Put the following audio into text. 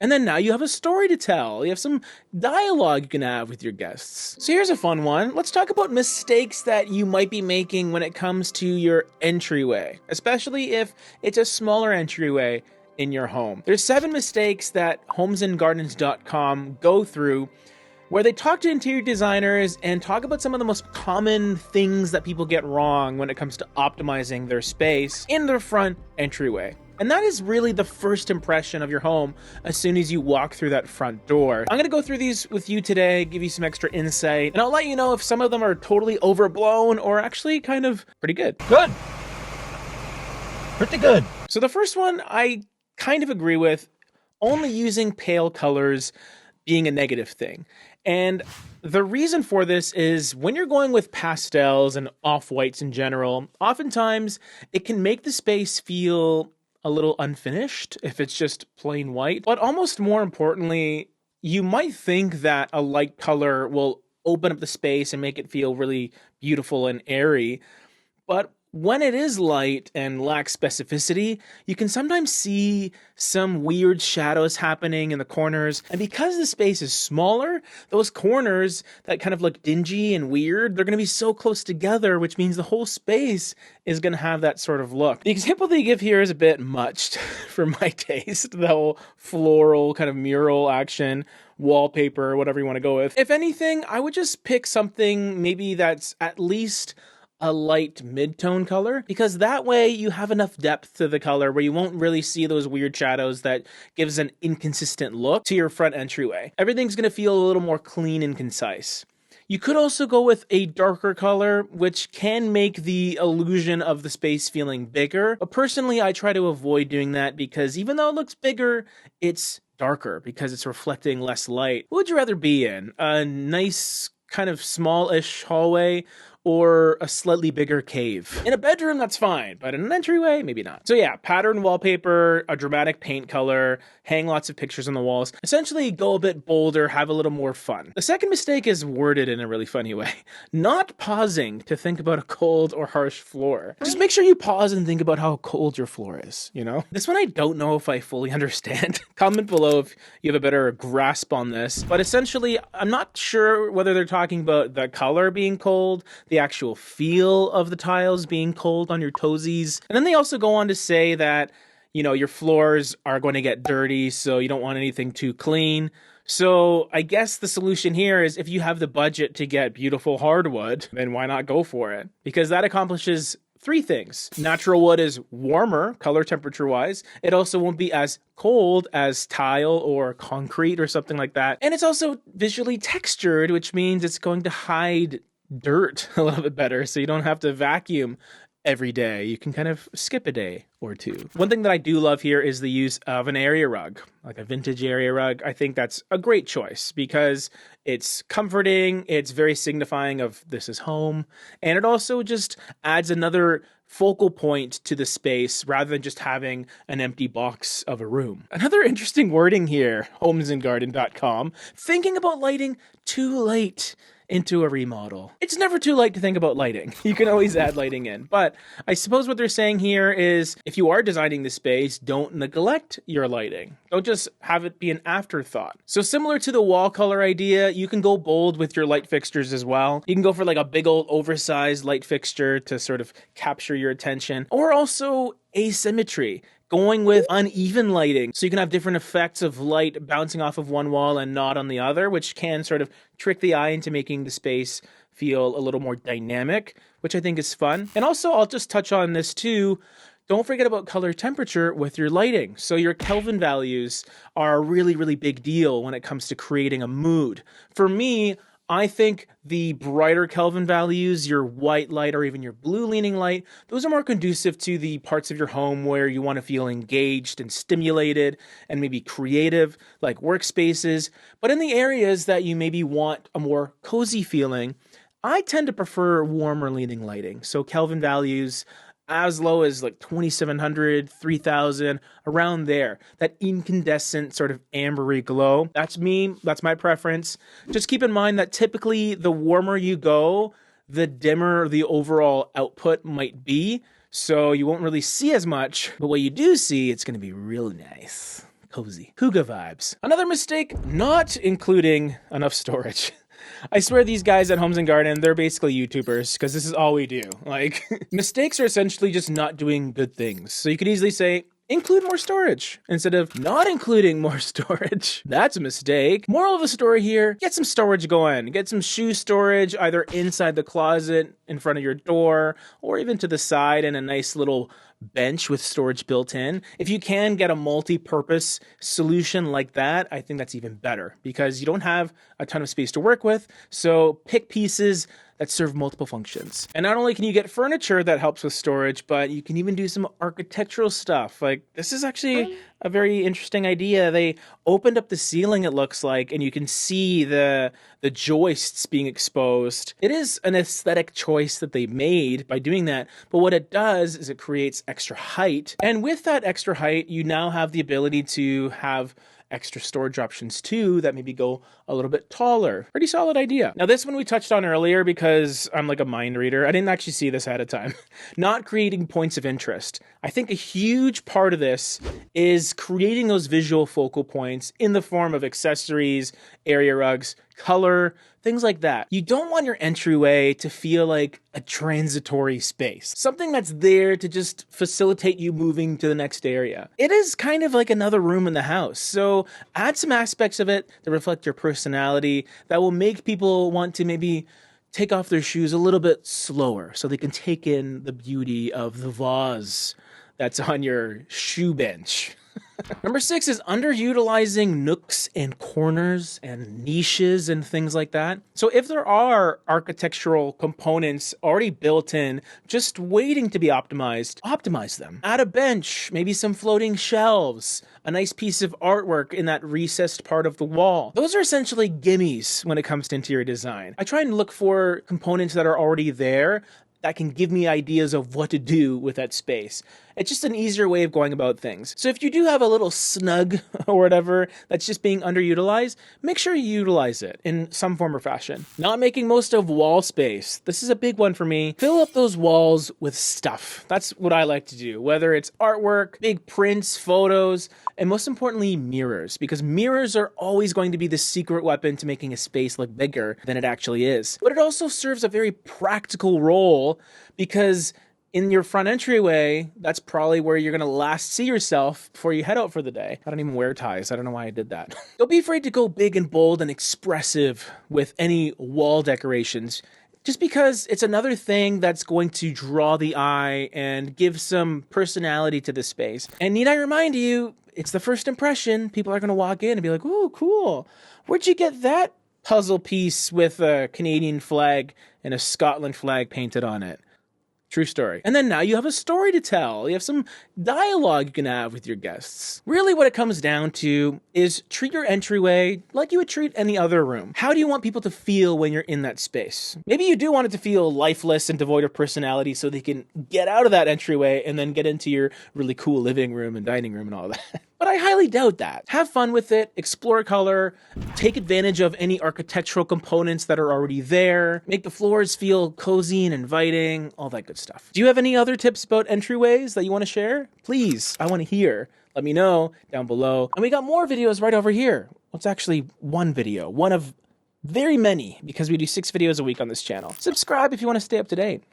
And then now you have a story to tell. You have some dialogue you can have with your guests. So here's a fun one. Let's talk about mistakes that you might be making when it comes to your entryway, especially if it's a smaller entryway in your home. There's 7 mistakes that homesandgardens.com go through where they talk to interior designers and talk about some of the most common things that people get wrong when it comes to optimizing their space in their front entryway. And that is really the first impression of your home as soon as you walk through that front door. I'm gonna go through these with you today, give you some extra insight, and I'll let you know if some of them are totally overblown or actually kind of pretty good. Good. Pretty good. So the first one I kind of agree with, only using pale colors being a negative thing. And the reason for this is when you're going with pastels and off-whites in general, oftentimes it can make the space feel a little unfinished if it's just plain white. But almost more importantly, you might think that a light color will open up the space and make it feel really beautiful and airy. But when it is light and lacks specificity, you can sometimes see some weird shadows happening in the corners. And because the space is smaller, those corners that kind of look dingy and weird, they're going to be so close together, which means the whole space is going to have that sort of look. The example they give here is a bit much for my taste, the whole floral kind of mural action, wallpaper, whatever you want to go with. If anything, I would just pick something maybe that's at least a light mid-tone color, because that way you have enough depth to the color where you won't really see those weird shadows that gives an inconsistent look to your front entryway. Everything's going to feel a little more clean and concise. You could also go with a darker color, which can make the illusion of the space feeling bigger. But personally, I try to avoid doing that because even though it looks bigger, it's darker because it's reflecting less light. What would you rather be in? A nice kind of smallish hallway or a slightly bigger cave? In a bedroom, that's fine, but in an entryway, maybe not. So yeah, pattern wallpaper, a dramatic paint color, hang lots of pictures on the walls. Essentially, go a bit bolder, have a little more fun. The second mistake is worded in a really funny way. Not pausing to think about a cold or harsh floor. Just make sure you pause and think about how cold your floor is, you know? This one I don't know if I fully understand. Comment below if you have a better grasp on this. But essentially, I'm not sure whether they're talking about the color being cold, the actual feel of the tiles being cold on your toesies. And then they also go on to say that, you know, your floors are going to get dirty, so you don't want anything too clean. So I guess the solution here is if you have the budget to get beautiful hardwood, then why not go for it? Because that accomplishes 3 things. Natural wood is warmer, color temperature wise. It also won't be as cold as tile or concrete or something like that. And it's also visually textured, which means it's going to hide dirt a little bit better, so you don't have to vacuum every day. You can kind of skip a day or two. One thing that I do love here is the use of an area rug, like a vintage area rug. I think that's a great choice because it's comforting, it's very signifying of this is home, and it also just adds another focal point to the space rather than just having an empty box of a room. Another interesting wording here, homesandgarden.com, thinking about lighting too late into a remodel. It's never too late to think about lighting. You can always add lighting in. But I suppose what they're saying here is if you are designing the space, don't neglect your lighting. Don't just have it be an afterthought. So similar to the wall color idea, you can go bold with your light fixtures as well. You can go for like a big old oversized light fixture to sort of capture your attention, or also asymmetry, going with uneven lighting so you can have different effects of light bouncing off of one wall and not on the other, which can sort of trick the eye into making the space feel a little more dynamic, which I think is fun. And also, I'll just touch on this too, don't forget about color temperature with your lighting. So your Kelvin values are a really, really big deal when it comes to creating a mood. For me, I think the brighter Kelvin values, your white light or even your blue leaning light, those are more conducive to the parts of your home where you want to feel engaged and stimulated and maybe creative, like workspaces. But in the areas that you maybe want a more cozy feeling, I tend to prefer warmer leaning lighting. So Kelvin values as low as like 2,700, 3,000, around there. That incandescent sort of ambery glow. That's me. That's my preference. Just keep in mind that typically the warmer you go, the dimmer the overall output might be. So you won't really see as much, but what you do see, it's going to be really nice. cozy. Hygge vibes. Another mistake, not including enough storage. I swear these guys at Homes and Garden, they're basically YouTubers because this is all we do. Like, mistakes are essentially just not doing good things. So you could easily say, include more storage instead of not including more storage. That's a mistake. Moral of the story here, get some storage going. Get some shoe storage either inside the closet, in front of your door, or even to the side in a nice little bench with storage built in. If you can get a multi-purpose solution like that, I think that's even better because you don't have a ton of space to work with. So pick pieces that serve multiple functions. And not only can you get furniture that helps with storage, but you can even do some architectural stuff. Like, this is actually a very interesting idea. They opened up the ceiling, it looks like, and you can see the joists being exposed. It is an aesthetic choice that they made by doing that, but what it does is it creates extra height. And with that extra height, you now have the ability to have extra storage options too that maybe go a little bit taller. Pretty solid idea. Now this one we touched on earlier because I'm like a mind reader. I didn't actually see this ahead of time. Not creating points of interest. I think a huge part of this is creating those visual focal points in the form of accessories, area rugs, color, things like that. You don't want your entryway to feel like a transitory space, something that's there to just facilitate you moving to the next area. It is kind of like another room in the house. So add some aspects of it that reflect your personality that will make people want to maybe take off their shoes a little bit slower so they can take in the beauty of the vase that's on your shoe bench. Number 6 is underutilizing nooks and corners and niches and things like that. So if there are architectural components already built in, just waiting to be optimized, optimize them. Add a bench, maybe some floating shelves, a nice piece of artwork in that recessed part of the wall. Those are essentially gimmies when it comes to interior design. I try and look for components that are already there that can give me ideas of what to do with that space. It's just an easier way of going about things. So if you do have a little snug or whatever that's just being underutilized, make sure you utilize it in some form or fashion. Not making most of wall space. This is a big one for me. Fill up those walls with stuff. That's what I like to do, whether it's artwork, big prints, photos, and most importantly, mirrors, because mirrors are always going to be the secret weapon to making a space look bigger than it actually is. But it also serves a very practical role because in your front entryway, that's probably where you're going to last see yourself before you head out for the day. I don't even wear ties. I don't know why I did that. Don't be afraid to go big and bold and expressive with any wall decorations, just because it's another thing that's going to draw the eye and give some personality to the space. And need I remind you, it's the first impression. People are going to walk in and be like, "Ooh, cool. Where'd you get that puzzle piece with a Canadian flag and a Scotland flag painted on it?" True story. And then now you have a story to tell. You have some dialogue you can have with your guests. Really what it comes down to is treat your entryway like you would treat any other room. How do you want people to feel when you're in that space? Maybe you do want it to feel lifeless and devoid of personality so they can get out of that entryway and then get into your really cool living room and dining room and all that. But I highly doubt that. Have fun with it, explore color, take advantage of any architectural components that are already there, make the floors feel cozy and inviting, all that good stuff. Do you have any other tips about entryways that you want to share? Please, I want to hear. Let me know down below. And we got more videos right over here. Well, it's actually one video, one of very many, because we do 6 videos a week on this channel. Subscribe if you want to stay up to date.